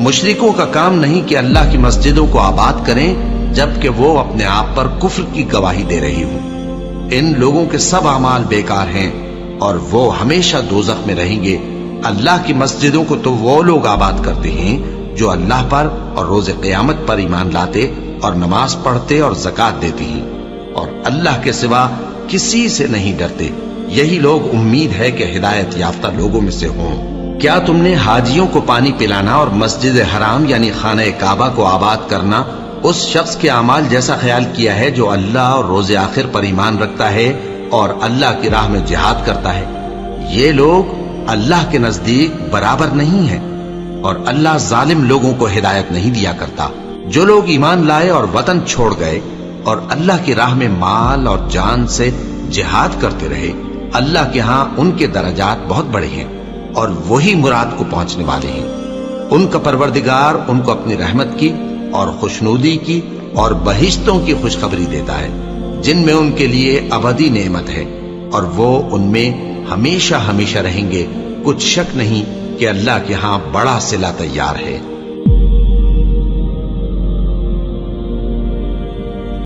مشرکوں کا کام نہیں کہ اللہ کی مسجدوں کو آباد کریں جبکہ وہ اپنے آپ پر کفر کی گواہی دے رہی ہوں۔ ان لوگوں کے سب اعمال بیکار ہیں اور وہ ہمیشہ دوزخ میں رہیں گے۔ اللہ کی مسجدوں کو تو وہ لوگ آباد کرتے ہیں جو اللہ پر اور روز قیامت پر ایمان لاتے اور نماز پڑھتے اور زکوٰۃ دیتے ہیں اور اللہ کے سوا کسی سے نہیں ڈرتے۔ یہی لوگ امید ہے کہ ہدایت یافتہ لوگوں میں سے ہوں۔ کیا تم نے حاجیوں کو پانی پلانا اور مسجد حرام یعنی خانہ کعبہ کو آباد کرنا اس شخص کے اعمال جیسا خیال کیا ہے جو اللہ اور روز آخر پر ایمان رکھتا ہے اور اللہ کی راہ میں جہاد کرتا ہے؟ یہ لوگ اللہ کے نزدیک برابر نہیں ہیں اور اللہ ظالم لوگوں کو ہدایت نہیں دیا کرتا۔ جو لوگ ایمان لائے اور وطن چھوڑ گئے اور اللہ کی راہ میں مال اور جان سے جہاد کرتے رہے، اللہ کے ہاں ان کے درجات بہت بڑے ہیں اور وہی مراد کو پہنچنے والے ہیں۔ ان کا پروردگار ان کو اپنی رحمت کی اور خوشنودی کی اور بہشتوں کی خوشخبری دیتا ہے جن میں ان کے لیے ابدی نعمت ہے اور وہ ان میں ہمیشہ ہمیشہ رہیں گے۔ کچھ شک نہیں کہ اللہ کے ہاں بڑا صلہ تیار ہے۔